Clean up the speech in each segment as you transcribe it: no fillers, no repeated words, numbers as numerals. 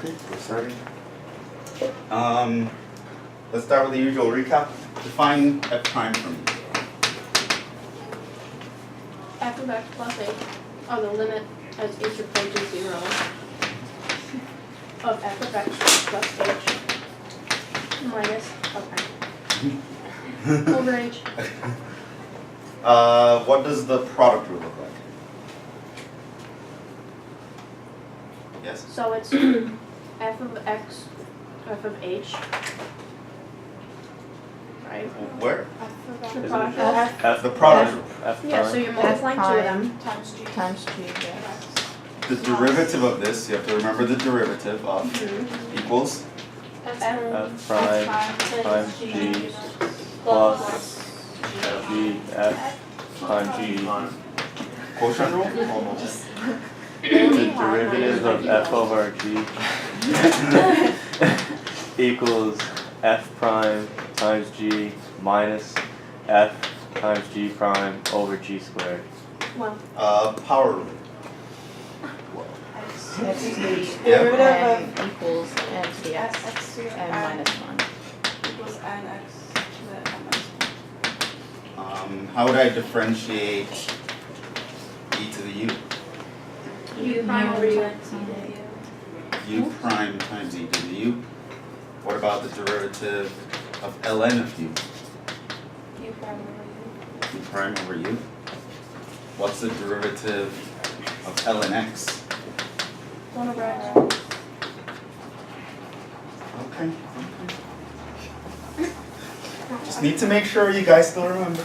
Okay, we're starting. Let's start with the usual recap. Define f prime for me. F of x plus h on the limit as h approaches 0 of f of x plus h minus over h. What does the product rule look like? Yes? So it's f of x, f of h, right? Where? The product rule. F, The product rule. F Yeah, so you're multiplying two of them. Times g. Times g, yes. The derivative of this, you have to remember the derivative of equals F prime times g plus g f times g. quotient rule? The derivative of f over g equals f prime times g minus f times g prime over g squared. Well, Power rule. X to the Derivative n of equals n to the x, x to the n n minus 1. equals n x to the n minus How would I differentiate e to the u? u prime over u. U prime times e to the u. What about the derivative of ln of u? u prime over u. U prime over u. What's the derivative of ln x? 1 over x. Okay. Just need to make sure you guys still remember.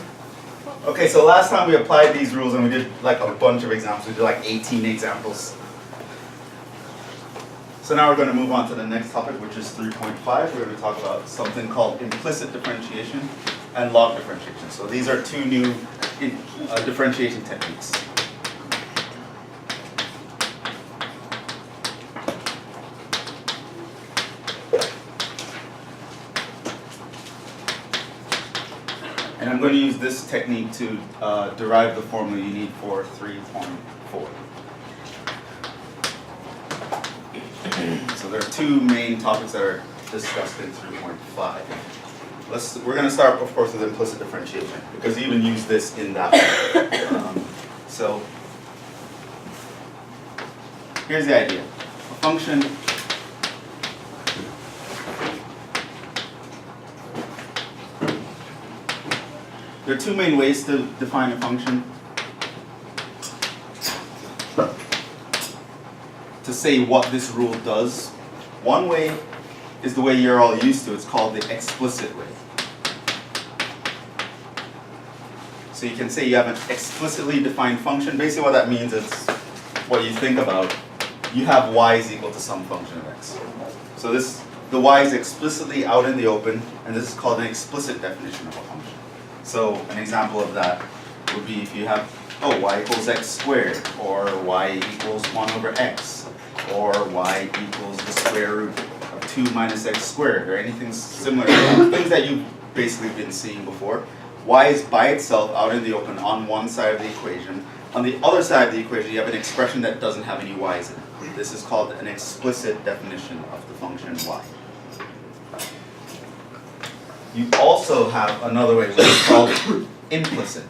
Okay, so last time we applied these rules and we did like a bunch of examples. We did like 18 examples. So now we're going to move on to the next topic, which is 3.5. We're going to talk about something called implicit differentiation and log differentiation. So these are two new differentiation techniques. And I'm going to use this technique to derive the formula you need for 3.4. So there are two main topics that are discussed in 3.5. We're going to start, of course, with implicit differentiation, because you even use this in that one. So here's the idea. A function there are two main ways to define a function. To say what this rule does. One way is the way you're all used to. It's called the explicit way. So you can say you have an explicitly defined function. Basically what that means is what you think about. You have y is equal to some function of x. So the y is explicitly out in the open, and this is called an explicit definition of a function. So an example of that would be if you have, y equals x squared, or y equals 1 over x, or y equals the square root of 2 minus x squared, or anything similar to that. Things that you've basically been seeing before. Y is by itself out in the open on one side of the equation. On the other side of the equation, you have an expression that doesn't have any y's in it. This is called an explicit definition of the function y. You also have another way, which is called implicit.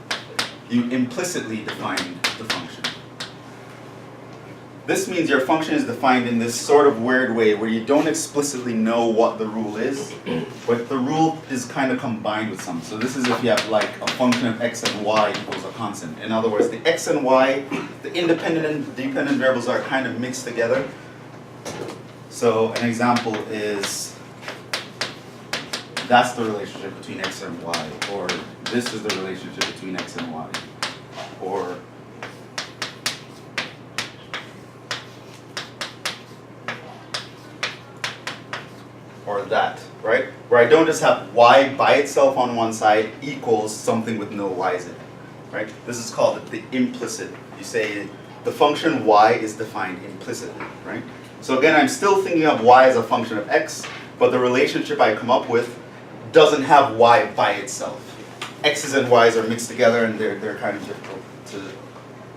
You implicitly define the function. This means your function is defined in this sort of weird way where you don't explicitly know what the rule is, but the rule is kind of combined with something. So this is if you have like a function of x and y equals a constant. In other words, the x and y, the independent and dependent variables are kind of mixed together. So an example is that's the relationship between x and y, or this is the relationship between x and y, or that, right? Where I don't just have y by itself on one side equals something with no y's in it, right? This is called the implicit. You say the function y is defined implicitly, right? So again, I'm still thinking of y as a function of x, but the relationship I come up with doesn't have y by itself. X's and y's are mixed together and they're kind of difficult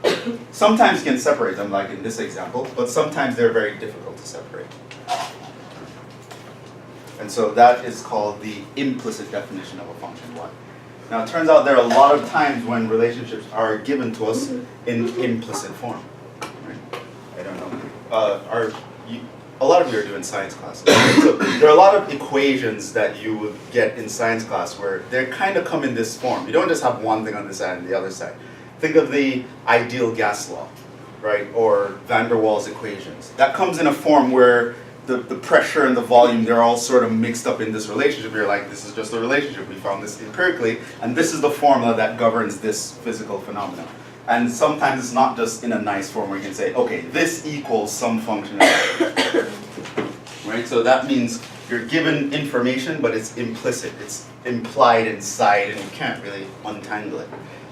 to... Sometimes you can separate them, like in this example, but sometimes they're very difficult to separate. And so that is called the implicit definition of a function y. Now it turns out there are a lot of times when relationships are given to us in implicit form. Right? I don't know. A lot of you are doing science classes. So there are a lot of equations that you would get in science class where they kind of come in this form. You don't just have one thing on this side and the other side. Think of the ideal gas law, right? Or van der Waals equations. That comes in a form where the pressure and the volume, they're all sort of mixed up in this relationship. You're like, this is just a relationship. We found this empirically, and this is the formula that governs this physical phenomenon. And sometimes it's not just in a nice form where you can say, okay, this equals some function. Right? So that means you're given information, but it's implicit. It's implied inside, and you can't really untangle it.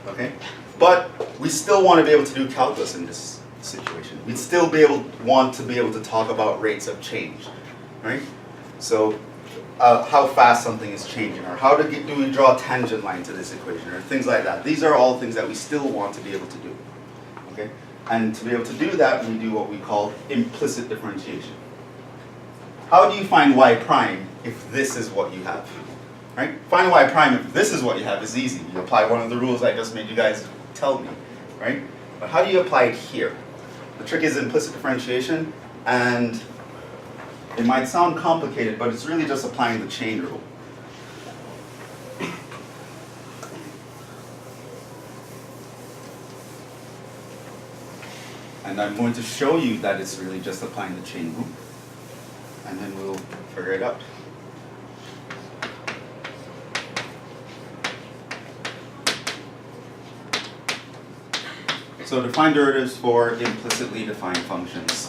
Okay? But we still want to be able to do calculus in this situation. We'd still want to be able to talk about rates of change. Right? So how fast something is changing, or how do we draw a tangent line to this equation, or things like that. These are all things that we still want to be able to do. Okay? And to be able to do that, we do what we call implicit differentiation. How do you find y prime if this is what you have? Right? Find y prime if this is what you have is easy. You apply one of the rules I just made you guys tell me. Right? But how do you apply it here? The trick is implicit differentiation, and it might sound complicated, but it's really just applying the chain rule. And I'm going to show you that it's really just applying the chain rule. And then we'll figure it out. So define derivatives for implicitly defined functions.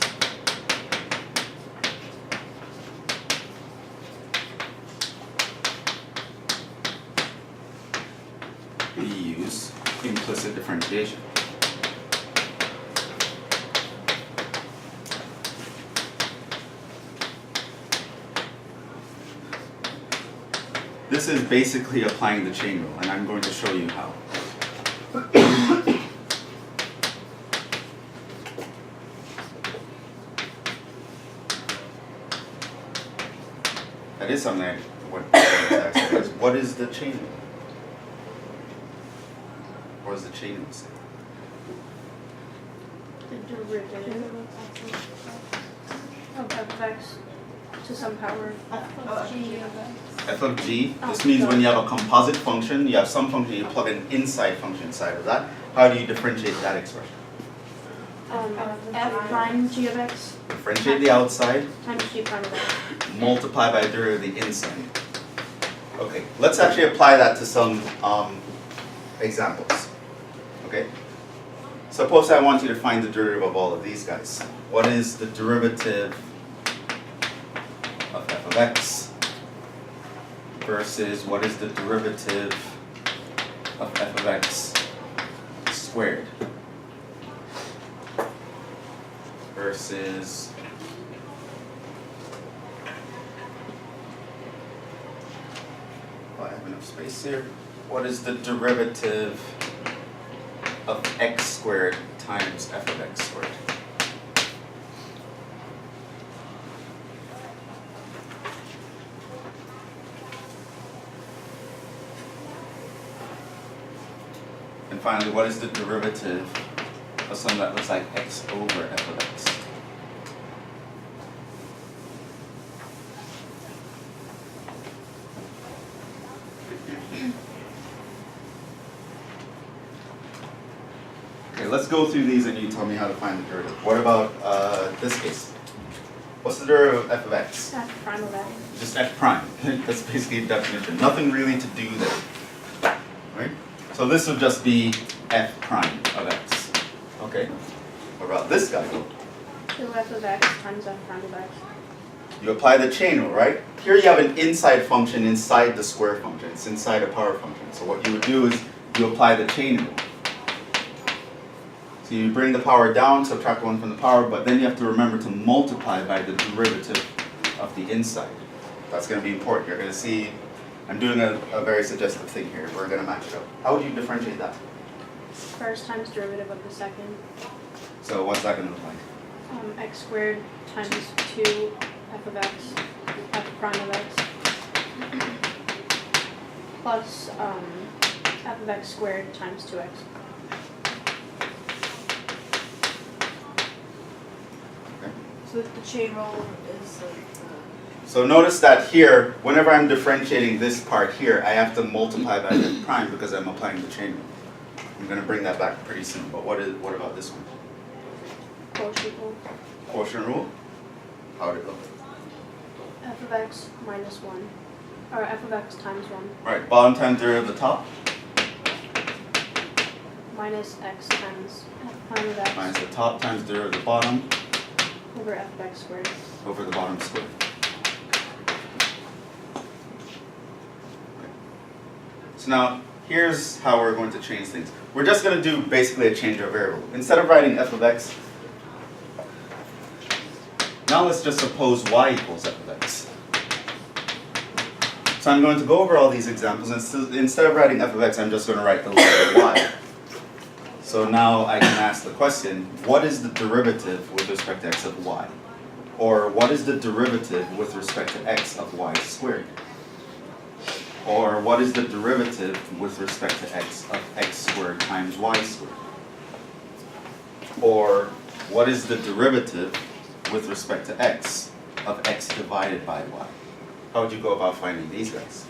We use implicit differentiation. This is basically applying the chain rule, and I'm going to show you how. That is something I want to ask. What is the chain rule? What does the chain rule say? The derivative of f of x to some power of g. F of g, this means when you have a composite function, you have some function, you plug an inside function inside of that. How do you differentiate that expression? F prime g of x Differentiate the outside, times g prime of x. multiply by the derivative of the inside. Okay, let's actually apply that to some examples. Okay? Suppose I want you to find the derivative of all of these guys. What is the derivative of f of x versus what is the derivative of f of x squared versus I have enough space here. What is the derivative of x squared times f of x squared? And finally, what is the derivative of something that looks like x over f of x? Okay, let's go through these and you tell me how to find the derivative. What about this case? What's the derivative of f of x? F prime of x. Just f prime. That's basically the definition. Nothing really to do there. Right? So this would just be f prime of x. Okay. What about this guy? So f of x times f prime of x. You apply the chain rule, right? Here you have an inside function inside the square function. It's inside a power function. So what you would do is you apply the chain rule. So you bring the power down, subtract 1 from the power, but then you have to remember to multiply by the derivative of the inside. That's going to be important. You're going to see, I'm doing a very suggestive thing here. We're going to match it up. How would you differentiate that? First times derivative of the second. So what's that going to look like? X squared times 2 f of x, f prime of x. plus f of x squared times 2x. So the chain rule is like, So notice that here, whenever I'm differentiating this part here, I have to multiply by f prime because I'm applying the chain rule. I'm going to bring that back pretty soon, but what about this one? Quotient rule. Quotient rule? How would it look? F of x minus 1. Or f of x times 1 Right, bottom times derivative of the top, minus x times f prime of x minus the top times derivative of the bottom over f of x squared. over the bottom square. So now, here's how we're going to change things. We're just going to do basically a change of variable. Instead of writing f of x, now let's just suppose y equals f of x. So I'm going to go over all these examples, and instead of writing f of x, I'm just going to write the letter y. So now I can ask the question, what is the derivative with respect to x of y? Or what is the derivative with respect to x of y squared? Or what is the derivative with respect to x of x squared times y squared? Or what is the derivative with respect to x of x divided by y? How would you go about finding these guys?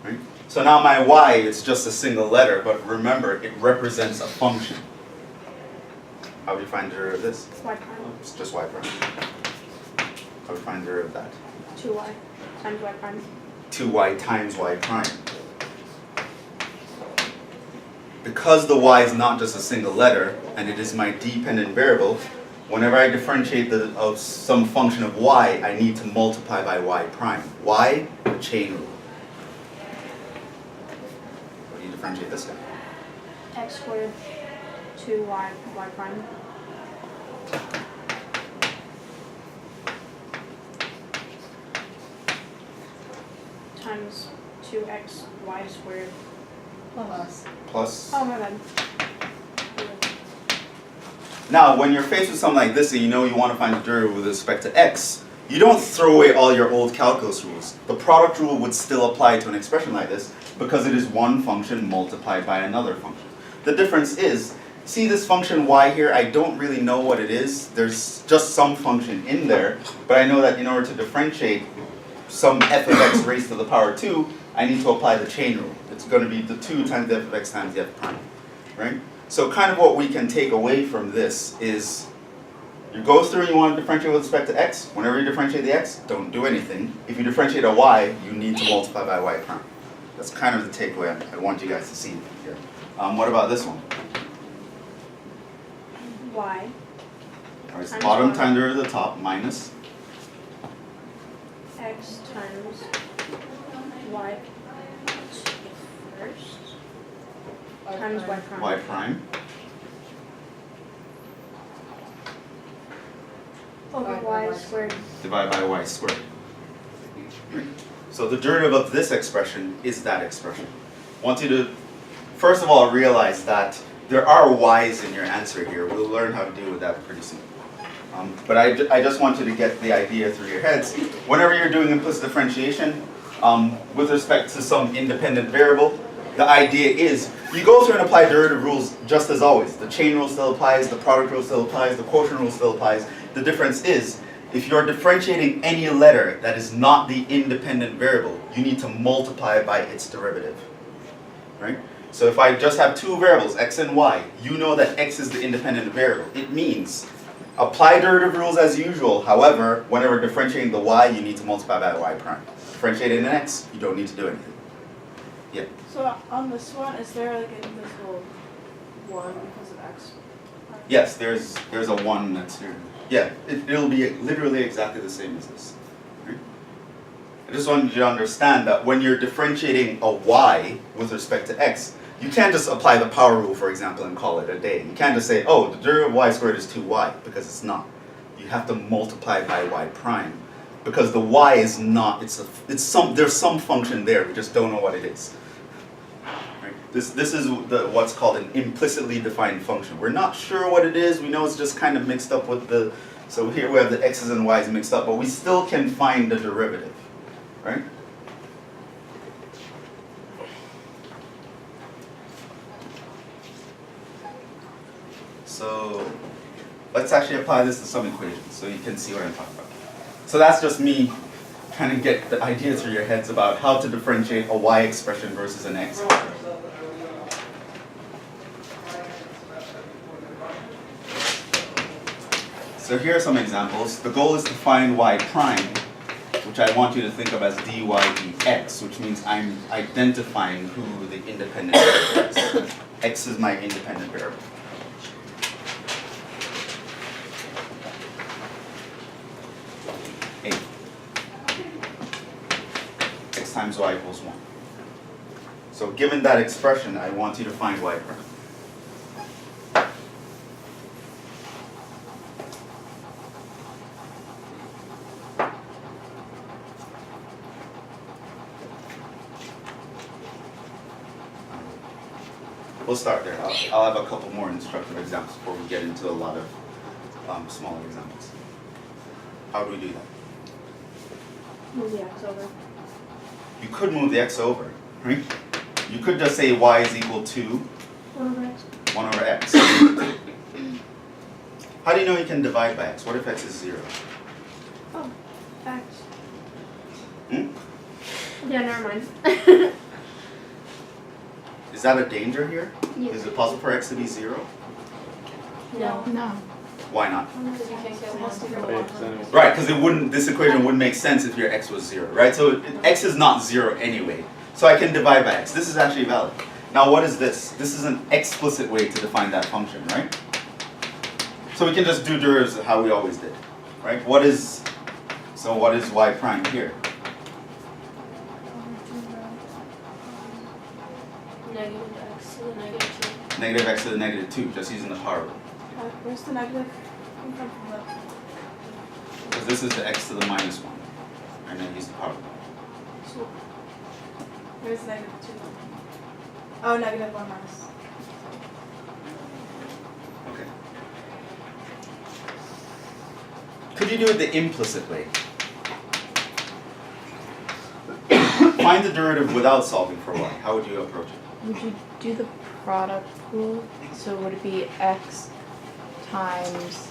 Right? So now my y is just a single letter, but remember, it represents a function. How would you find the derivative of this? Y prime. It's just y prime. How would you find the derivative of that? 2y times y prime. 2y times y prime. Because the y is not just a single letter, and it is my dependent variable, whenever I differentiate of some function of y, I need to multiply by y prime. Why? The chain rule. How do you differentiate this guy? X squared 2y y prime. Times 2x y squared. Plus. Oh my bad. Now, when you're faced with something like this and you know you want to find the derivative with respect to x, you don't throw away all your old calculus rules. The product rule would still apply to an expression like this because it is one function multiplied by another function. The difference is, see this function y here, I don't really know what it is. There's just some function in there, but I know that in order to differentiate some f of x raised to the power 2, I need to apply the chain rule. It's going to be the 2 times the f of x times the f prime, right? So kind of what we can take away from this is, you go through and you want to differentiate with respect to x. Whenever you differentiate the x, don't do anything. If you differentiate a y, you need to multiply by y prime. That's kind of the takeaway I want you guys to see here. What about this one? Y. All right, so Times bottom y. times derivative of the top minus X times y first times y prime. y prime Over y squared. divided by y squared. So the derivative of this expression is that expression. I want you to, first of all, realize that there are y's in your answer here. We'll learn how to deal with that pretty soon. But I just want you to get the idea through your heads. Whenever you're doing implicit differentiation, with respect to some independent variable, the idea is you go through and apply derivative rules just as always. The chain rule still applies, the product rule still applies, the quotient rule still applies. The difference is, if you're differentiating any letter that is not the independent variable, you need to multiply by its derivative, right? So if I just have two variables, x and y, you know that x is the independent variable. It means apply derivative rules as usual. However, whenever differentiating the y, you need to multiply by y prime. Differentiating an x, you don't need to do anything. Yeah. so on this one, is there like an invisible one because of x? Yes, there's a 1 that's here. Yeah, it'll be literally exactly the same as this. Right? I just wanted you to understand that when you're differentiating a y with respect to x, you can't just apply the power rule, for example, and call it a day. You can't just say, oh, the derivative of y squared is 2y, because it's not. You have to multiply by y prime, because the y is not, there's some function there, we just don't know what it is. Right? This is what's called an implicitly defined function. We're not sure what it is, we know it's just kind of mixed up with the, so here we have the x's and y's mixed up, but we still can find the derivative, right? So let's actually apply this to some equations so you can see what I'm talking about. So that's just me trying to get the idea through your heads about how to differentiate a y expression versus an x expression. So here are some examples. The goal is to find y prime, which I want you to think of as dy dx, which means I'm identifying who the independent variable is. X is my independent variable. A. X times y equals 1. So given that expression, I want you to find y prime. We'll start there. I'll have a couple more instructive examples before we get into a lot of smaller examples. How do we do that? Move the x over. You could move the x over, right? You could just say y is equal to 1 over x. 1 over x. How do you know you can divide by x? What if x is 0? Oh, x. Hmm? Yeah, never mind. Is that a danger here? Yeah. Is it possible for x to be 0? No. No. Why not? Because you can't get one. Okay, 'cause then it's- Right, because it wouldn't. This equation wouldn't make sense if your x was 0, right? So x is not 0 anyway. So I can divide by x. This is actually valid. Now what is this? This is an explicit way to define that function, right? So we can just do derivatives how we always did, right? What is y prime here? Negative x to the negative 2. Negative x to the negative 2, just using the power rule. Where's the negative come from the? Because this is the x to the minus 1. And then use the power rule. So, where's negative 2? Oh, negative 1 minus. Okay. Could you do it the implicit way? Find the derivative without solving for y. How would you approach it? Would you do the product rule? So would it be x times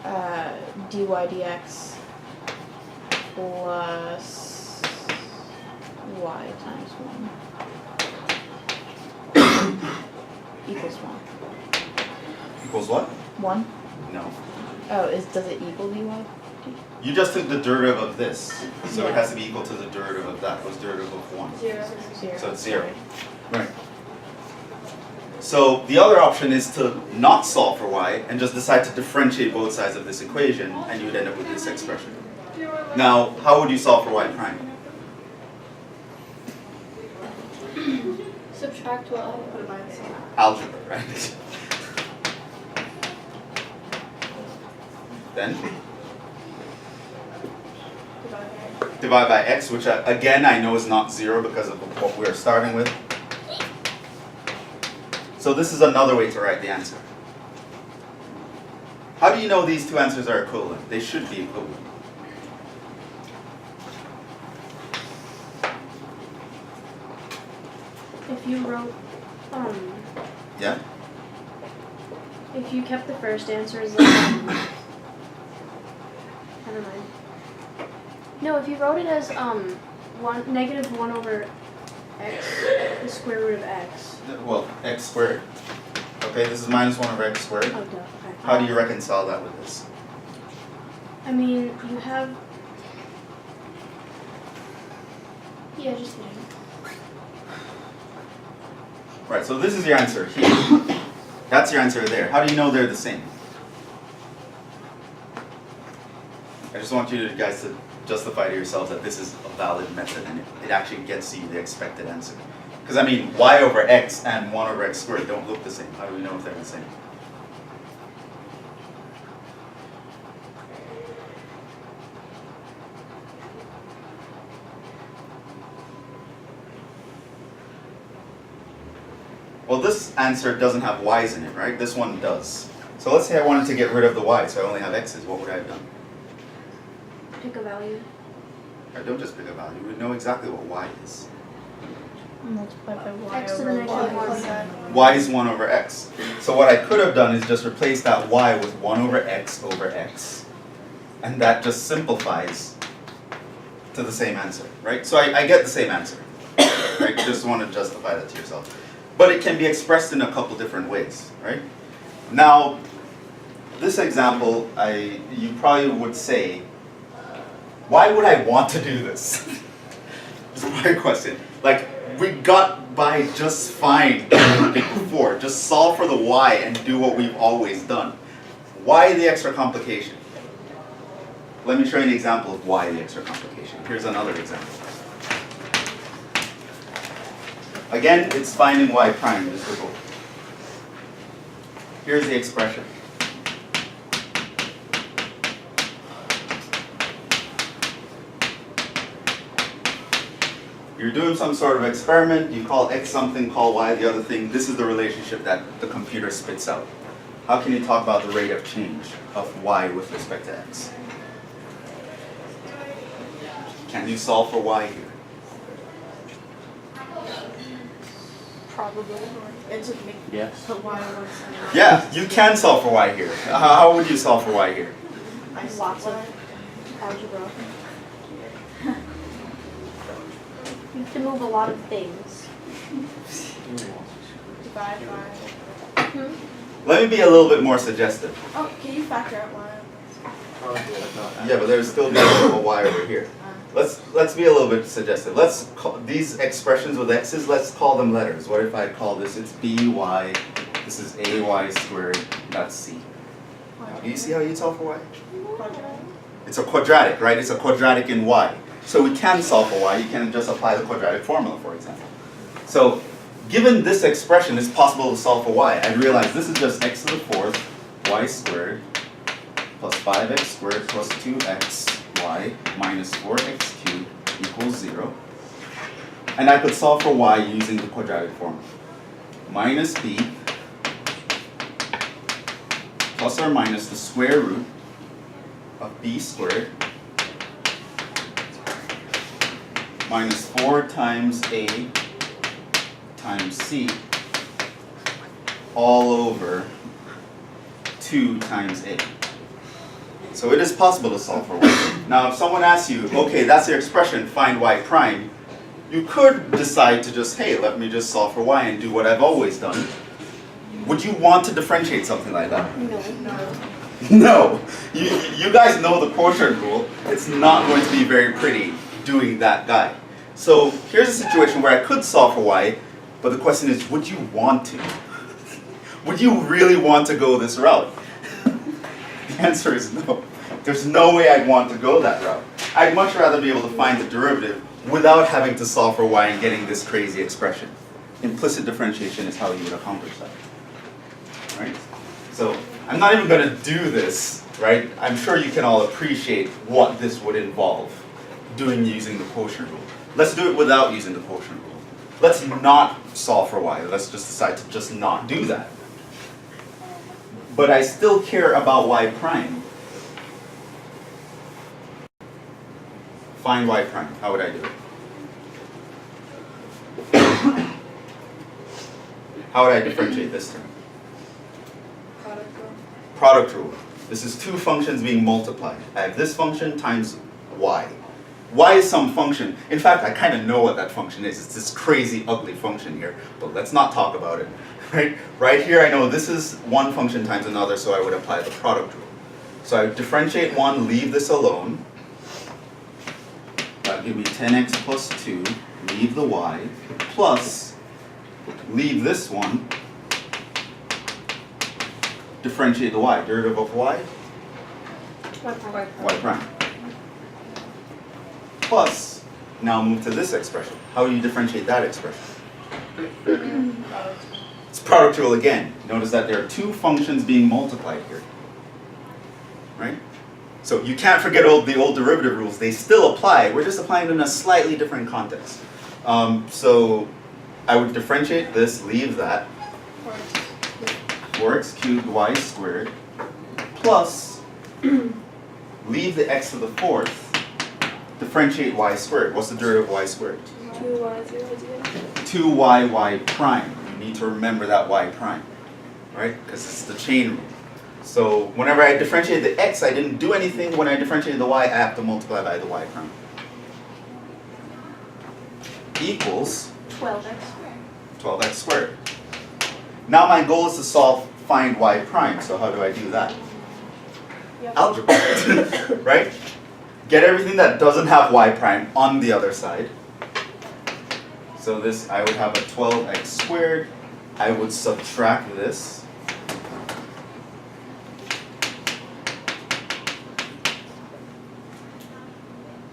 dy dx plus y times 1 equals 1? Equals what? 1? No. Oh, does it equal dy? You just took the derivative of this, so it Yeah. has to be equal to the derivative of that. What's derivative of 1? 0. 0. So it's 0. Right. So the other option is to not solve for y and just decide to differentiate both sides of this equation, and you would end up with this expression. Now, how would you solve for y prime? Subtract 12. Put it minus 1. Algebra, right? Then divide by x, which again I know is not 0 because of what we're starting with. So this is another way to write the answer. How do you know these two answers are equivalent? They should be equivalent. If you wrote, Yeah? if you kept the first answer as like, never mind. No, if you wrote it as negative 1 over x, the square root of x. Well, x squared. Okay, this is minus 1 over x squared. Oh, duh. Okay. How do you reconcile that with this? I mean, you have. Yeah, just kidding. Right, so this is your answer here. That's your answer there. How do you know they're the same? I just want you guys to justify to yourselves that this is a valid method and it actually gets you the expected answer. Because I mean, y over x and 1 over x squared don't look the same. How do we know if they're the same? Well, this answer doesn't have y's in it, right? This one does. So let's say I wanted to get rid of the y, so I only have x's. What would I have done? Pick a value. Right, don't just pick a value. We know exactly what y is. Multiplied by y X to over the negative y. one. Y is 1 over x. So what I could have done is just replace that y with 1 over x, and that just simplifies to the same answer, right? So I get the same answer, right? You just want to justify that to yourself. But it can be expressed in a couple different ways, right? Now, this example, you probably would say, why would I want to do this? It's my question. Like, we got by just fine before. Just solve for the y and do what we've always done. Why the extra complication? Let me show you an example of why the extra complication. Here's another example. Again, it's finding y prime, just for both. Here's the expression. You're doing some sort of experiment, you call x something, call y the other thing. This is the relationship that the computer spits out. How can you talk about the rate of change of y with respect to x? Can you solve for y here? Probably. It took me Yes. put y over Yeah, you can solve for y here. How would you solve for y here? Lots of algebra. You have to move a lot of things. divide by. Let me be a little bit more suggestive. Oh, can you factor out y? Yeah, but there's still a y over here. Let's be a little bit suggestive. Let's call these expressions with x's, let's call them letters. What if I call this, it's by, this is ay squared, that's c. Do you see how you solve for y? It's a quadratic, right? It's a quadratic in y. So we can solve for y, you can just apply the quadratic formula, for example. So given this expression, it's possible to solve for y. I realize this is just x to the fourth, y squared, plus 5x squared plus 2xy minus 4x cubed equals 0. And I could solve for y using the quadratic formula. Minus b plus or minus the square root of b squared minus 4 times a times c all over 2 times a. So it is possible to solve for y. Now if someone asks you, okay, that's your expression, find y prime, you could decide to just, hey, let me just solve for y and do what I've always done. Would you want to differentiate something like that? No. No. You guys know the quotient rule. It's not going to be very pretty doing that guy. So here's a situation where I could solve for y, but the question is, would you want to? Would you really want to go this route? The answer is no. There's no way I'd want to go that route. I'd much rather be able to find the derivative without having to solve for y and getting this crazy expression. Implicit differentiation is how you would accomplish that. Right? So I'm not even going to do this, right? I'm sure you can all appreciate what this would involve doing using the quotient rule. Let's do it without using the quotient rule. Let's not solve for y. Let's just decide to just not do that. But I still care about y prime. Find y prime. How would I do it? How would I differentiate this term? Product rule. Product rule. This is two functions being multiplied. I have this function times y. Y is some function. In fact, I kind of know what that function is. It's this crazy, ugly function here. But let's not talk about it. Right here, I know this is one function times another, so I would apply the product rule. So I would differentiate one, leave this alone. That would give me 10x plus 2, leave the y, plus leave this one, differentiate the y. Derivative of y? Y prime. Plus, now move to this expression. How do you differentiate that expression? It's product rule again. Notice that there are two functions being multiplied here. Right? So you can't forget the old derivative rules. They still apply. We're just applying them in a slightly different context. So I would differentiate this, leave that. 4x cubed y squared plus leave the x to the fourth, differentiate y squared. What's the derivative of y squared? 2y, 0, 0. 2y prime. You need to remember that y prime, right? Because it's the chain rule. So whenever I differentiate the x, I didn't do anything. When I differentiate the y, I have to multiply by the y prime. Equals 12x squared. 12x squared. Now my goal is to find y prime. So how do I do that? Yep. Algebra, right? Get everything that doesn't have y prime on the other side. So this, I would have a 12x squared. I would subtract this.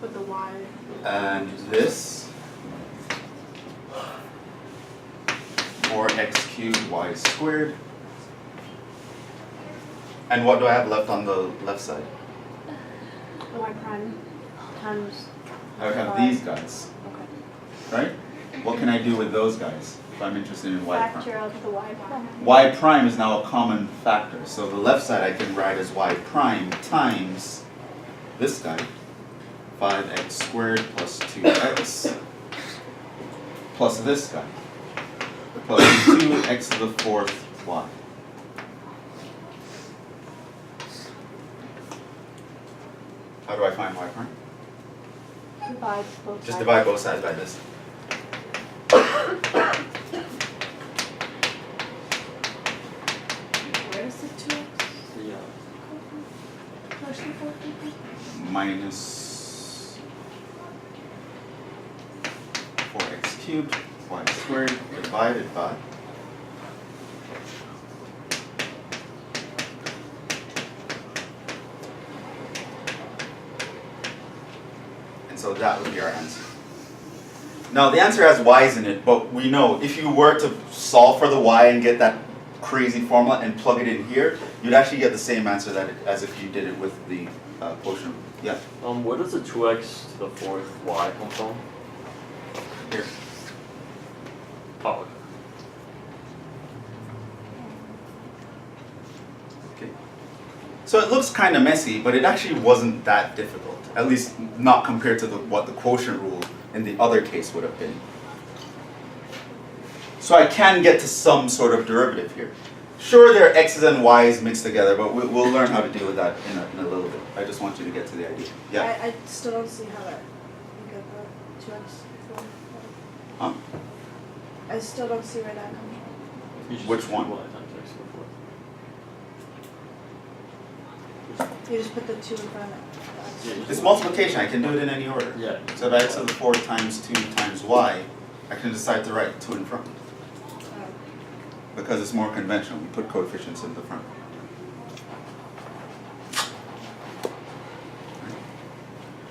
With the y. And this. 4x cubed y squared. And what do I have left on the left side? The y prime times. I would have y. these guys, Okay. right? What can I do with those guys if I'm interested in y prime? Factor out the y prime. Y prime is now a common factor. So the left side I can write as y prime times this guy, 5x squared plus 2x, plus this guy, plus 2x to the fourth y. How do I find y prime? Divide both Just sides. divide both sides by this. Where's the 2x? Where's the fourth? Minus 4x cubed y squared divided by so that would be our answer. Now the answer has y's in it, but we know if you were to solve for the y and get that crazy formula and plug it in here, you'd actually get the same answer as if you did it with the quotient. Yeah. Where does the 2x to the fourth y come from? Here. Oh, Okay. So it looks kind of messy, but it actually wasn't that difficult. At least not compared to what the quotient rule in the other case would have been. So I can get to some sort of derivative here. Sure, there are x's and y's mixed together, but we'll learn how to deal with that in a little bit. I just want you to get to the idea. Yeah? I still don't see how that you get the 2x. Huh? I still don't see where that comes from. you just Which do one? y times x to the fourth. You just put the 2 in front of it. Yeah, you just- It's multiplication. I can do it in any order. Yeah. So if I x to the 4 times 2 times y, I can decide to write 2 in front. Because it's more conventional. We put coefficients in the front.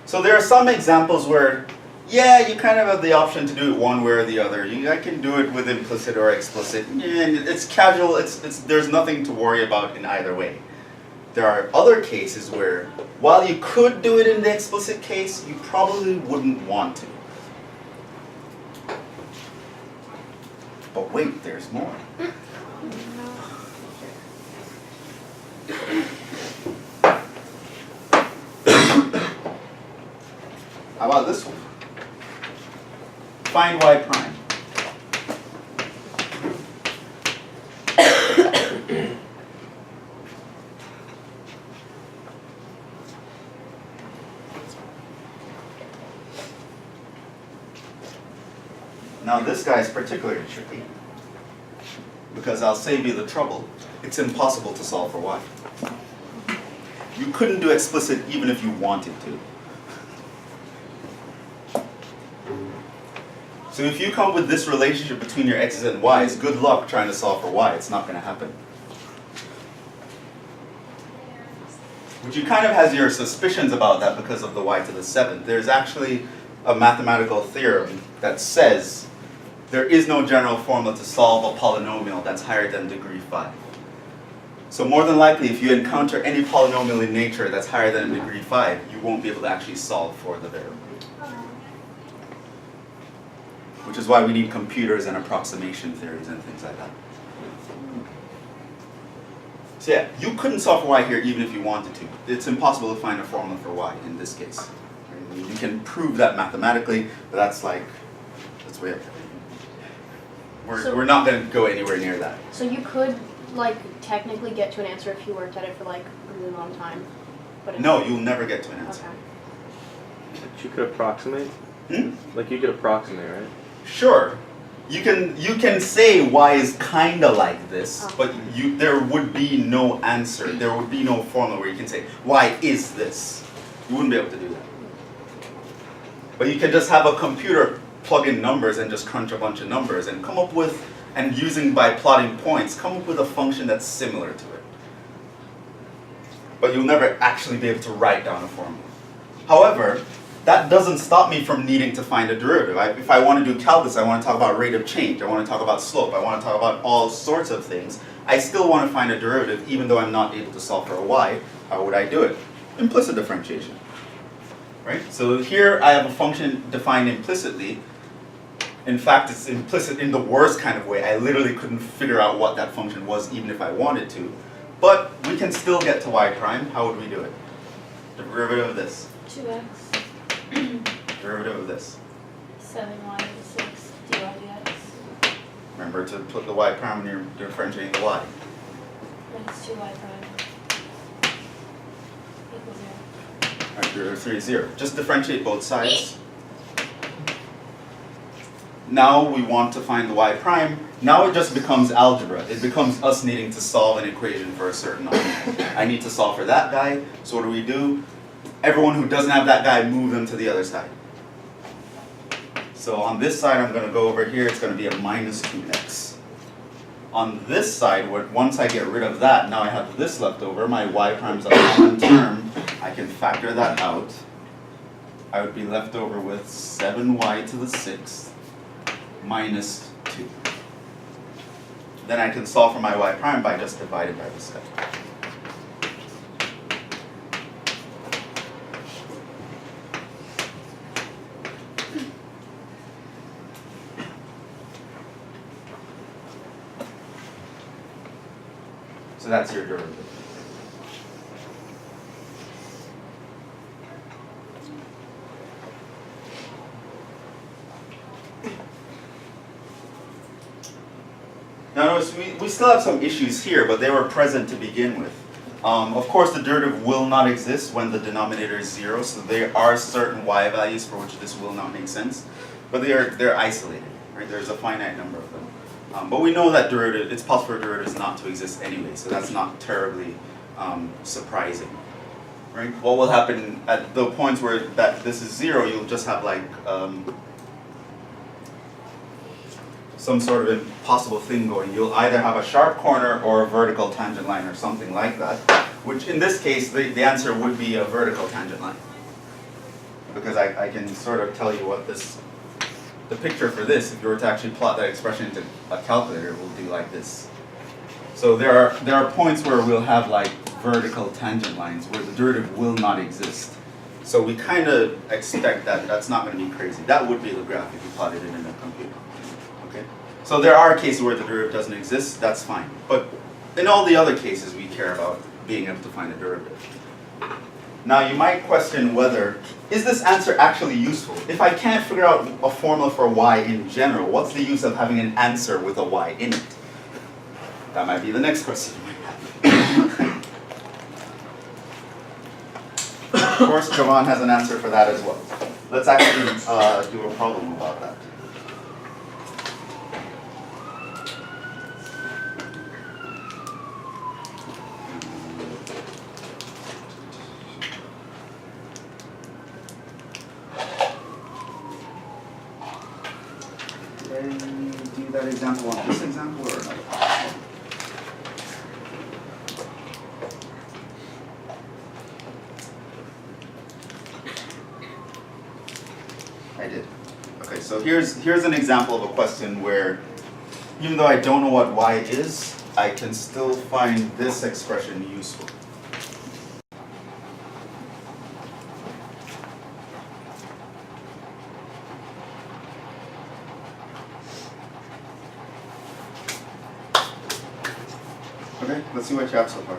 So there are some examples where, yeah, you kind of have the option to do it one way or the other. I can do it with implicit or explicit. And it's casual. There's nothing to worry about in either way. There are other cases where, while you could do it in the explicit case, you probably wouldn't want to. But wait, there's more. How about this one? Find y prime. Now this guy is particularly tricky because I'll save you the trouble. It's impossible to solve for y. You couldn't do explicit even if you wanted to. So if you come with this relationship between your x's and y's, good luck trying to solve for y. It's not going to happen. But you kind of has your suspicions about that because of the y to the 7th. There's actually a mathematical theorem that says there is no general formula to solve a polynomial that's higher than degree 5. So more than likely, if you encounter any polynomial in nature that's higher than degree 5, you won't be able to actually solve for the variable. Which is why we need computers and approximation theories and things like that. So yeah, you couldn't solve for y here even if you wanted to. It's impossible to find a formula for y in this case. You can prove that mathematically, but that's way up there. We're not going to go anywhere near that. So you could like technically get to an answer if you worked at it for like a really long time. But it's, No, you'll never get to an answer. Okay. But you could approximate? Hmm? Like you could approximate, right? Sure. You can say y is kinda like this, but there would be no answer. There would be no formula where you can say y is this. You wouldn't be able to do that. But you can just have a computer plug in numbers and just crunch a bunch of numbers and come up with, and using by plotting points, come up with a function that's similar to it. But you'll never actually be able to write down a formula. However, that doesn't stop me from needing to find a derivative. If I want to do calculus, I want to talk about rate of change, I want to talk about slope, I want to talk about all sorts of things. I still want to find a derivative even though I'm not able to solve for a y. How would I do it? Implicit differentiation. Right? So here I have a function defined implicitly. In fact, it's implicit in the worst kind of way. I literally couldn't figure out what that function was even if I wanted to. But we can still get to y prime. How would we do it? Derivative of this. 2x, Derivative of this. 7y to 6 dy dx. Remember to put the y prime when you're differentiating the y. That's 2y prime. Equals 0. Alright, derivative of 3 is 0. Just differentiate both sides. Now we want to find the y prime. Now it just becomes algebra. It becomes us needing to solve an equation for a certain object. I need to solve for that guy, so what do? Everyone who doesn't have that guy, move them to the other side. So on this side, I'm going to go over here, it's going to be a minus 2x. On this side, once I get rid of that, now I have this left over, my y prime's a common term, I can factor that out. I would be left over with 7y to the 6th minus 2. Then I can solve for my y prime by just dividing by this guy. So that's your derivative. Now notice we still have some issues here, but they were present to begin with. Of course, the derivative will not exist when the denominator is 0, so there are certain y values for which this will not make sense, but they're isolated, right? There's a finite number of them. But we know that it's possible for derivatives not to exist anyway, so that's not terribly surprising, right? What will happen at the points where this is 0, you'll just have like some sort of impossible thing going. You'll either have a sharp corner or a vertical tangent line or something like that, which in this case, the answer would be a vertical tangent line. Because I can sort of tell you what the picture for this, if you were to actually plot that expression into a calculator, will do like this. So there are points where we'll have like vertical tangent lines where the derivative will not exist. So we kind of expect that that's not going to be crazy. That would be the graph if you plotted it in a computer. Okay? So there are cases where the derivative doesn't exist, that's fine. But in all the other cases, we care about being able to find a derivative. Now you might question whether, is this answer actually useful? If I can't figure out a formula for y in general, what's the use of having an answer with a y in it? That might be the next question you might have. Of course, Jhevon has an answer for that as well. Let's actually do a problem about that. Do that example on this example or another? I did. Okay, so here's an example of a question where even though I don't know what y is, I can still find this expression useful. Okay, let's see what you have so far.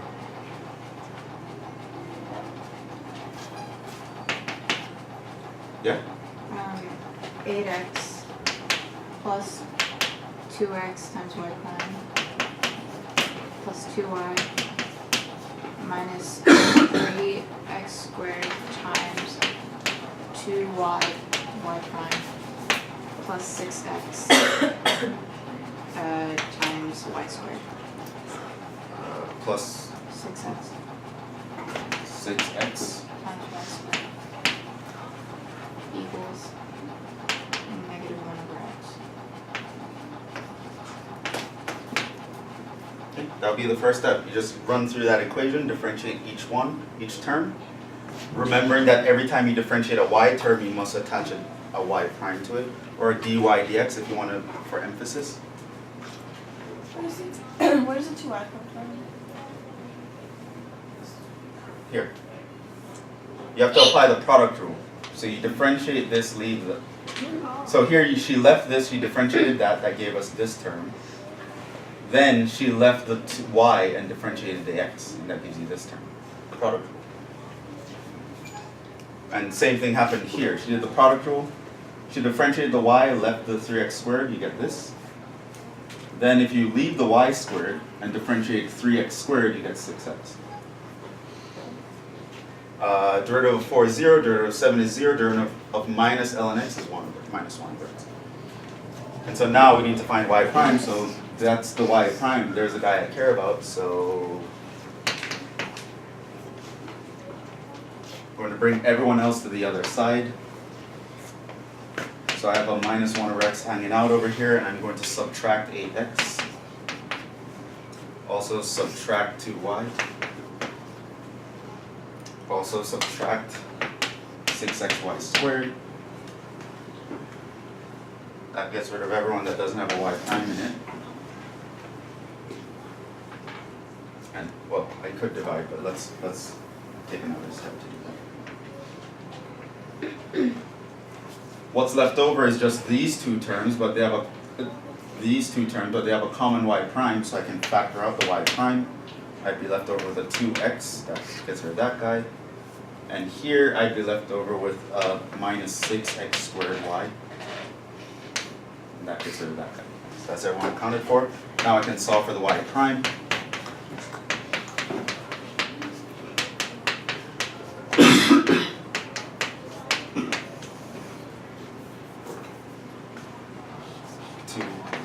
Yeah? 8x plus 2x times y prime plus 2y minus 3x squared times 2y y prime plus 6x times y squared. Plus 6x 6x. times y squared equals negative 1 over x. Okay, that'll be the first step. You just run through that equation, differentiate each term. Remembering that every time you differentiate a y term, you must attach a y prime to it, or a dy dx if you want to, for emphasis. Where does the 2y come from? Here. You have to apply the product rule. So you differentiate this, leave the. So here she left this, she differentiated that gave us this term. Then she left the y and differentiated the x, and that gives you this term. Product rule. And same thing happened here. She did the product rule. She differentiated the y, left the 3x squared, you get this. Then if you leave the y squared and differentiate 3x squared, you get 6x. Derivative of 4 is 0, derivative of 7 is 0, derivative of minus ln x is 1 over, minus 1 over x. And so now we need to find y prime, so that's the y prime. There's a guy I care about, so we're going to bring everyone else to the other side. So I have a minus 1 over x hanging out over here, and I'm going to subtract 8x. Also subtract 2y. Also subtract 6xy squared. That gets rid of everyone that doesn't have a y prime in it. And, well, I could divide, but let's take another step to do that. What's left over is just these two terms, but they have a common y prime, so I can factor out the y prime. I'd be left over with a 2x, that gets rid of that guy. And here I'd be left over with minus 6x squared y. And that gets rid of that guy. So that's everyone accounted for. Now I can solve for the y prime.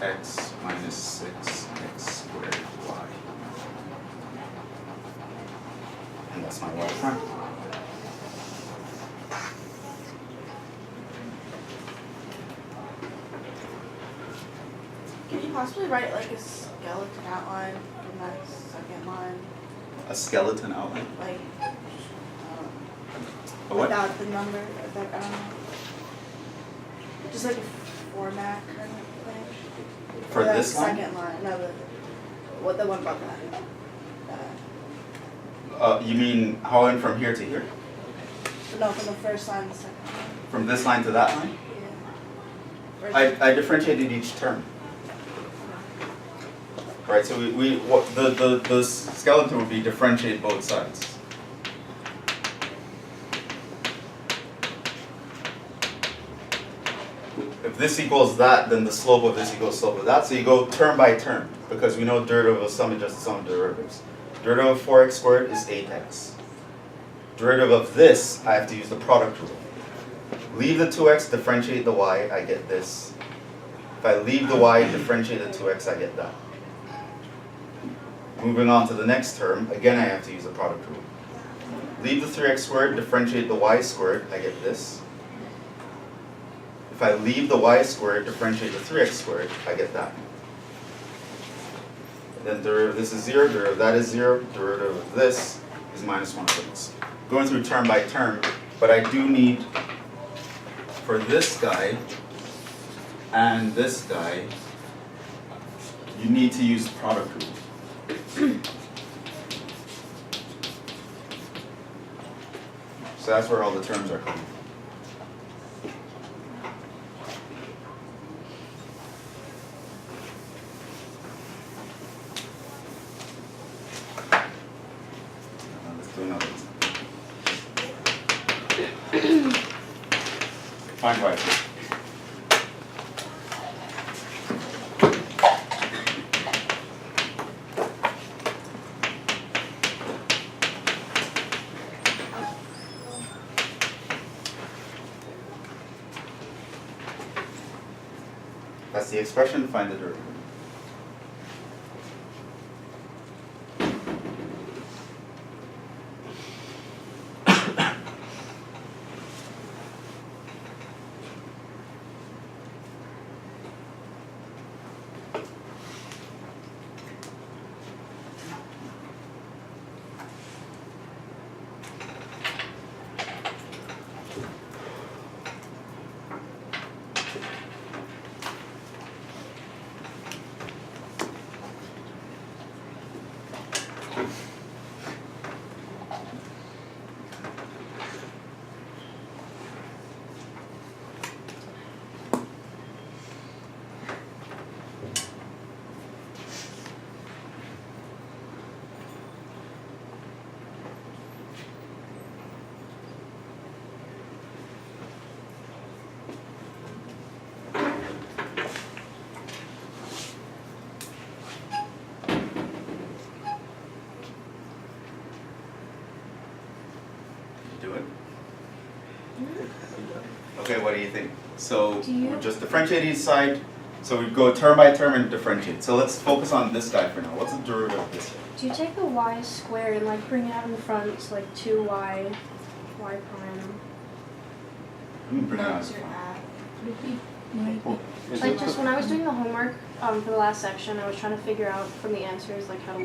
X minus 6x squared y. And that's my y prime. Can you possibly write like a skeleton outline from that second line? A skeleton outline. Like, A what? without the number, like, just like a format kind of thing. For that this line? second line, no, the one above that. You mean how I went from here to here? No, from the first line to the second line. From this line to that line? Yeah. I differentiated each term. Right, so the skeleton would be differentiate both sides. If this equals that, then the slope of this equals slope of that. So you go term by term, because we know derivative of sum is just the sum of derivatives. Derivative of 4x squared is 8x. Derivative of this, I have to use the product rule. Leave the 2x, differentiate the y, I get this. If I leave the y, differentiate the 2x, I get that. Moving on to the next term, again I have to use the product rule. Leave the 3x squared, differentiate the y squared, I get this. If I leave the y squared, differentiate the 3x squared, I get that. And then derivative of this is 0, derivative of that is 0, derivative of this is minus 1 over x. Going through term by term, but I do need, for this guy and this guy, you need to use the product rule. So that's where all the terms are coming. Let's do another one. Find y. That's the expression, find the derivative. Do it. Okay, what do you think? So we're just differentiate each side. So we go term by term and differentiate. So let's focus on this guy for now. What's the derivative of this guy? Do you take the y squared and like bring it out in front, so like 2y, y prime? Bring it out. Like just when I was doing the homework for the last section, I was trying to figure out from the answers like how to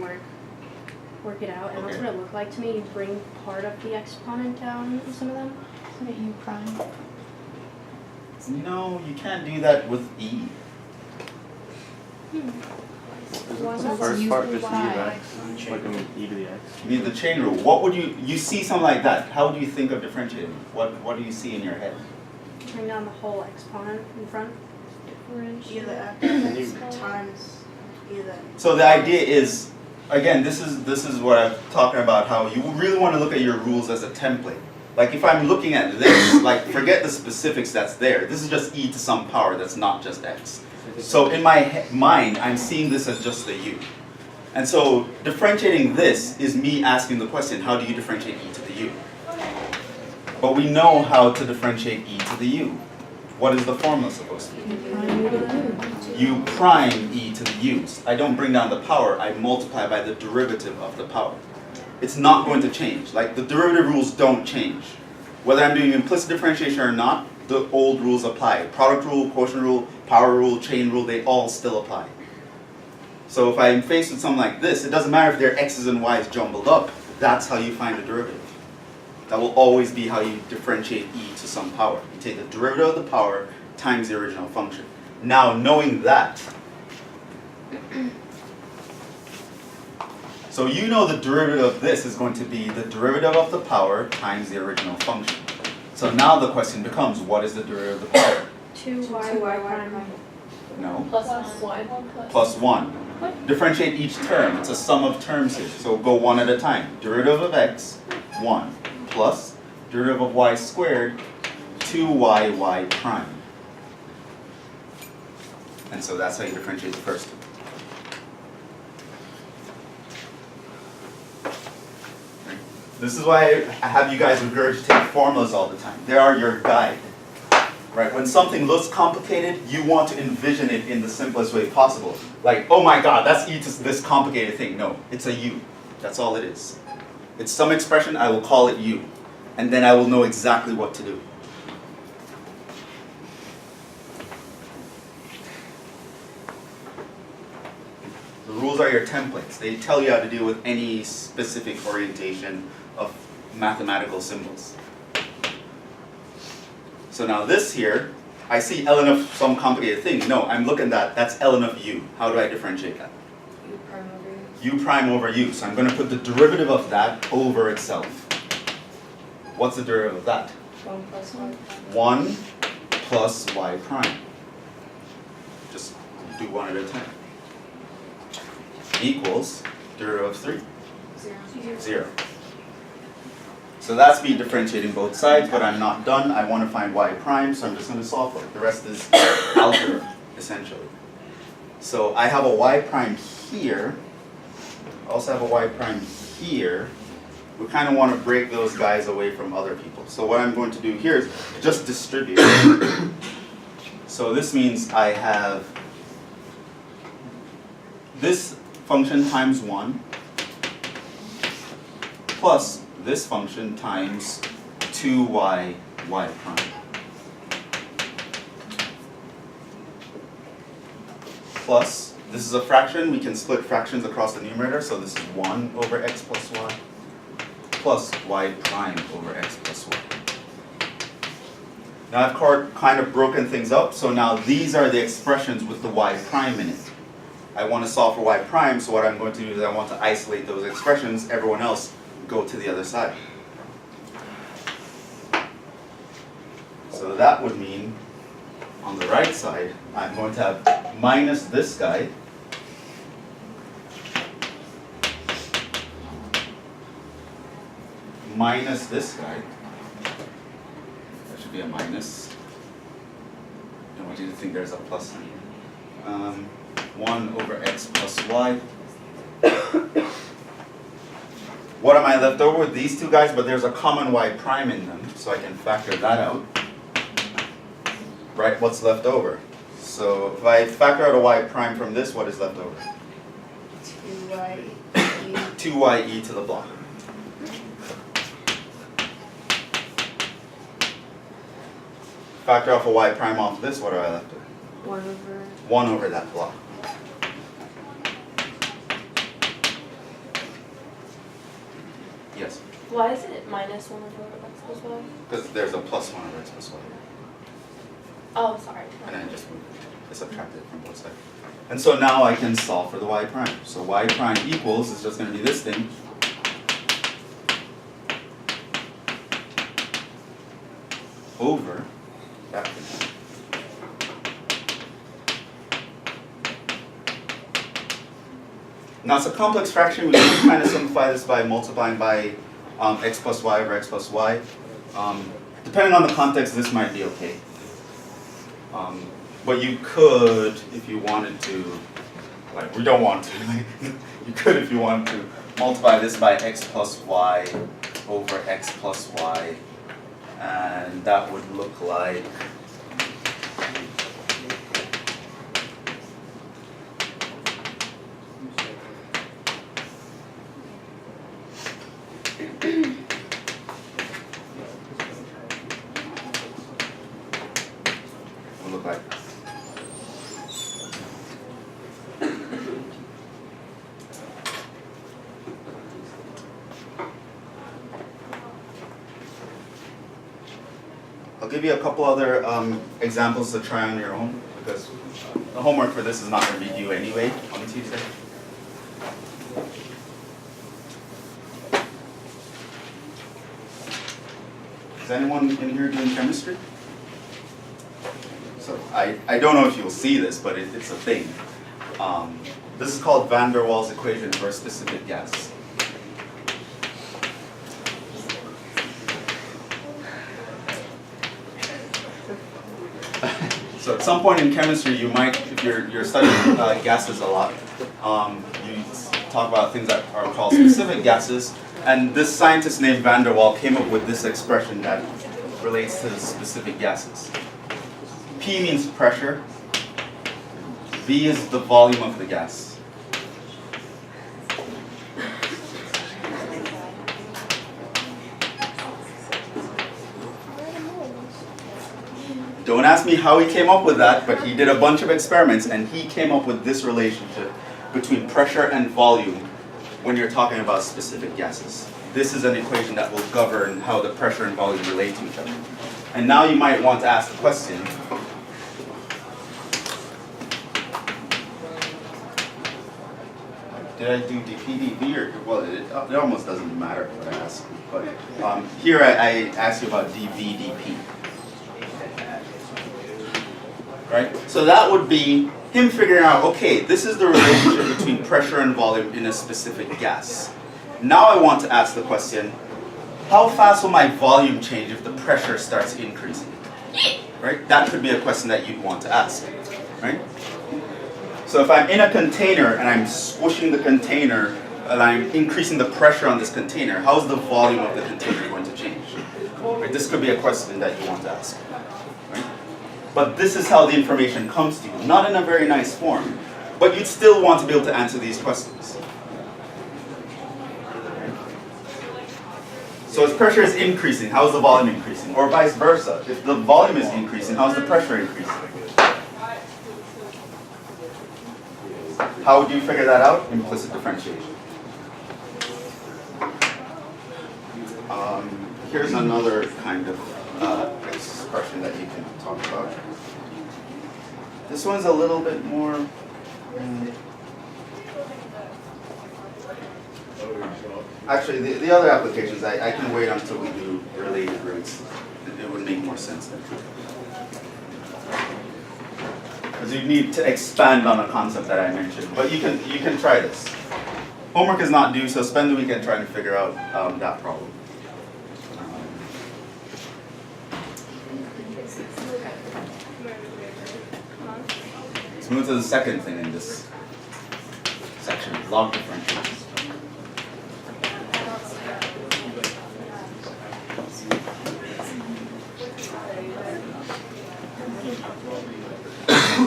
work it out, and that's what it looked like to me. You bring part of the exponent down in some of them. Isn't it u prime? No, you can't do that with e. Isn't Why the not? first U part just u y. x? Like e to the x? You need the chain rule. What would you see something like that? How do you think of differentiating? What do you see in your head? Bring down the whole exponent in front. Either x times either. So the idea is, again, this is what I'm talking about, how you really want to look at your rules as a template. Like if I'm looking at this, like forget the specifics that's there. This is just e to some power that's not just x. So in my mind, I'm seeing this as just the u. And so differentiating this is me asking the question, how do you differentiate e to the u? But we know how to differentiate e to the u. What is the formula supposed to be? U prime e to the u's. I don't bring down the power, I multiply by the derivative of the power. It's not going to change. Like the derivative rules don't change. Whether I'm doing implicit differentiation or not, the old rules apply. Product rule, quotient rule, power rule, chain rule, they all still apply. So if I'm faced with something like this, it doesn't matter if their x's and y's jumbled up, that's how you find the derivative. That will always be how you differentiate e to some power. You take the derivative of the power times the original function. Now, knowing that, so you know the derivative of this is going to be the derivative of the power times the original function. So now the question becomes, what is the derivative of the power? 2y, y prime. No. Plus 1. Plus 1. Differentiate each term. It's a sum of terms here. So go one at a time. Derivative of x, 1. Plus derivative of y squared, 2y, y prime. And so that's how you differentiate the first two. This is why I have you guys regurgitate formulas all the time. They are your guide. Right? When something looks complicated, you want to envision it in the simplest way possible. Like, oh my god, that's e to this complicated thing. No, it's a u. That's all it is. It's some expression, I will call it u. And then I will know exactly what to do. The rules are your templates. They tell you how to deal with any specific orientation of mathematical symbols. So now this here, I see ln of some complicated thing. No, I'm looking at that's ln of u. How do I differentiate that? U prime over u. So I'm going to put the derivative of that over itself. What's the derivative of that? 1 plus 1. 1 plus y prime. Just do one at a time. Equals derivative of 3. 0. So that's me differentiating both sides, but I'm not done. I want to find y prime, so I'm just going to solve for it. The rest is algebra, essentially. So I have a y prime here. I also have a y prime here. We kind of want to break those guys away from other people. So what I'm going to do here is just distribute. So this means I have this function times 1 plus this function times 2y y prime. Plus, this is a fraction, we can split fractions across the numerator, so this is 1 over x plus y plus y prime over x plus y. Now I've kind of broken things up, so now these are the expressions with the y prime in it. I want to solve for y prime, so what I'm going to do is I want to isolate those expressions, everyone else go to the other side. So that would mean, on the right side, I'm going to have minus this guy minus this guy. That should be a minus. I want you to think there's a plus sign. 1 over x plus y. What am I left over with? These two guys, but there's a common y prime in them, so I can factor that out. Right, what's left over? So if I factor out a y prime from this, what is left over? 2y e to the block. Factor off a y prime off this, what are I left with? 1 over that block. Yes? Why is it minus 1 over x plus y? Because there's a plus 1 over x plus y. Oh, sorry. And then I subtracted from both sides. And so now I can solve for the y prime. So y prime equals is just going to be this thing. Over that thing. Now it's a complex fraction. We can kind of simplify this by multiplying by x plus y over x plus y. Depending on the context, this might be okay. But you could, if you wanted to, like we don't want to, you could if you wanted to multiply this by x plus y over x plus y, and that would look like I'll give you a couple other examples to try on your own, because the homework for this is not going to be due anyway on Tuesday. Is anyone in here doing chemistry? So I don't know if you'll see this, but it's a thing. This is called van der Waals equation for a specific gas. So at some point in chemistry, you might, if you're studying gases a lot, you talk about things that are called specific gases. And this scientist named van der Waals came up with this expression that relates to the specific gases. P means pressure. V is the volume of the gas. Don't ask me how he came up with that, but he did a bunch of experiments and he came up with this relationship between pressure and volume when you're talking about specific gases. This is an equation that will govern how the pressure and volume relate to each other. And now you might want to ask the question, did I do dP dV, or, well, it almost doesn't matter what I ask, but here I asked you about dV dP. Right? So that would be him figuring out, okay, this is the relationship between pressure and volume in a specific gas. Now I want to ask the question, how fast will my volume change if the pressure starts increasing? Right? That could be a question that you'd want to ask. Right? So if I'm in a container and I'm squishing the container and I'm increasing the pressure on this container, how's the volume of the container going to change? Right? This could be a question that you want to ask. Right? But this is how the information comes to you, not in a very nice form. But you'd still want to be able to answer these questions. So as pressure is increasing, how is the volume increasing? Or vice versa. If the volume is increasing, how is the pressure increasing? How would you figure that out? Implicit differentiation. Here's another kind of expression that you can talk about. This one's a little bit more. Actually, the other applications, I can wait until we do related roots. It would make more sense then. Because you need to expand on a concept that I mentioned. But you can try this. Homework is not due, so spend the weekend trying to figure out that problem. Let's move to the second thing in this section, log differentiation.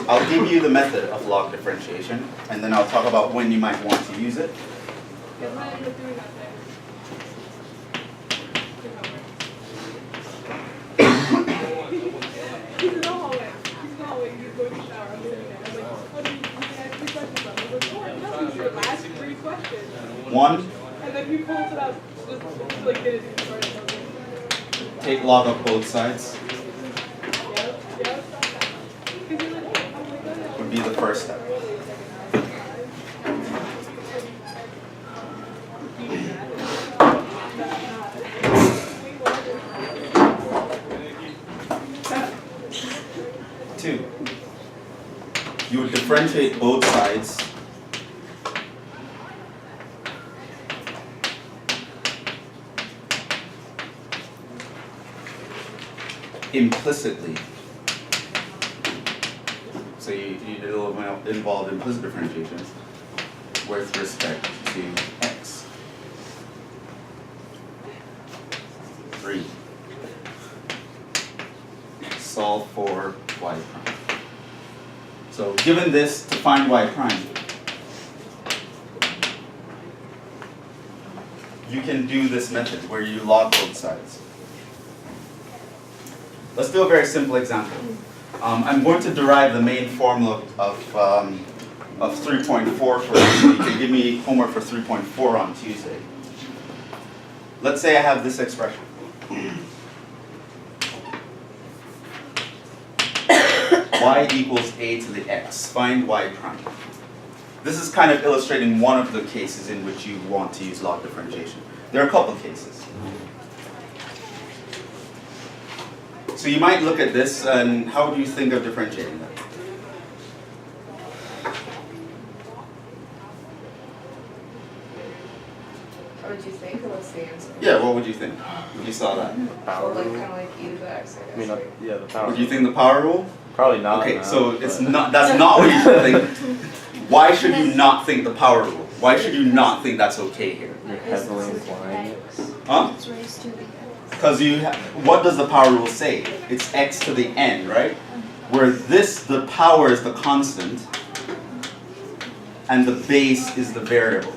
I'll give you the method of log differentiation, and then I'll talk about when you might want to use it. One, take log of both sides. Would be the first step. Two, you would differentiate both sides implicitly. So it'll involve implicit differentiation with respect to x. 3. Solve for y prime. So given this, to find y prime, you can do this method where you log both sides. Let's do a very simple example. I'm going to derive the main formula of 3.4 for you. You can give me homework for 3.4 on Tuesday. Let's say I have this expression. Y equals a to the x. Find y prime. This is kind of illustrating one of the cases in which you want to use log differentiation. There are a couple of cases. So you might look at this, and how would you think of differentiating that? What would you think? Or what's the answer? Yeah, what would you think when you saw that? Power Like rule. kind of like e to the x, I I mean, guess. yeah, the power. Would you think the power rule? Probably not. Okay, no, so it's but- not. That's not what you should think. Why should you not think the power rule? Why should you not think that's okay here? You're heavily implying it. Huh? It's raised to the x. Because what does the power rule say? It's x to the n, right? Where the power is the constant, and the base is the variable,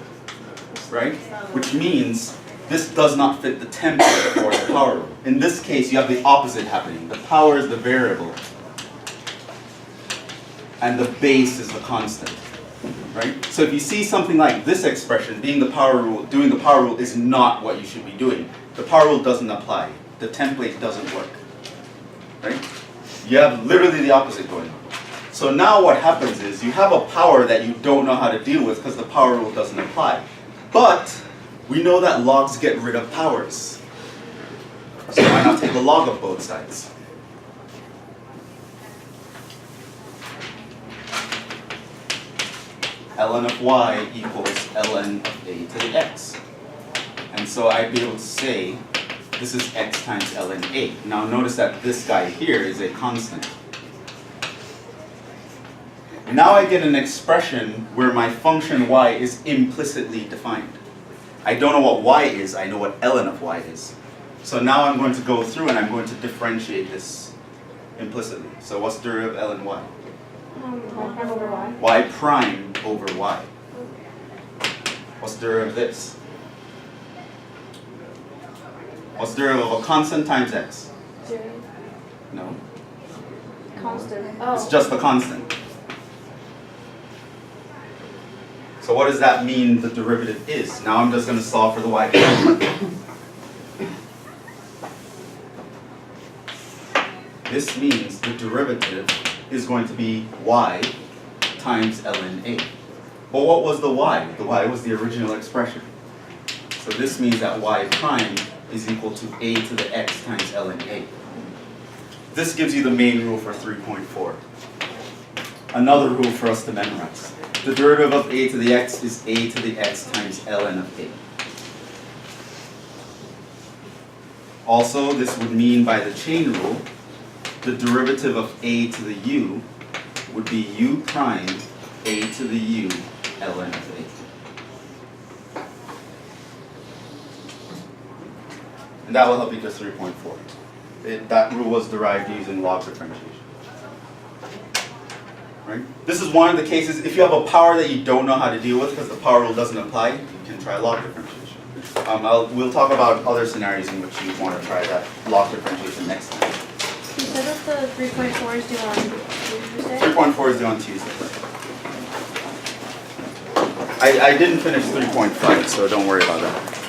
right? Which means this does not fit the template for the power rule. In this case, you have the opposite happening. The power is the variable, and the base is the constant, right? So if you see something like this expression, doing the power rule is not what you should be doing. The power rule doesn't apply. The template doesn't work, right? You have literally the opposite going on. So now what happens is you have a power that you don't know how to deal with because the power rule doesn't apply. But we know that logs get rid of powers. So why not take the log of both sides? ln of y equals ln of a to the x. And so I'd be able to say this is x times ln a. Now notice that this guy here is a constant. Now I get an expression where my function y is implicitly defined. I don't know what y is, I know what ln of y is. So now I'm going to go through and I'm going to differentiate this implicitly. So what's the derivative of ln y? Y prime over Y. Y prime over Y. What's the derivative of this? What's the derivative of a constant times x? 0. No, Constant. it's Oh. just a constant. So what does that mean the derivative is? Now I'm just going to solve for the y prime. This means the derivative is going to be y times ln a. But what was the y? The y was the original expression. So this means that y prime is equal to a to the x times ln a. This gives you the main rule for 3.4. Another rule for us to memorize. The derivative of a to the x is a to the x times ln of a. Also, this would mean by the chain rule, the derivative of a to the u would be u prime a to the u ln of a. And that will help you get 3.4. That rule was derived using log differentiation. Right? This is one of the cases, if you have a power that you don't know how to deal with because the power rule doesn't apply, you can try log differentiation. We'll talk about other scenarios in which you want to try that log differentiation next time. You said that the 3.4 is due on Tuesday? 3.4 is due on Tuesday. I didn't finish 3.5, so don't worry about that.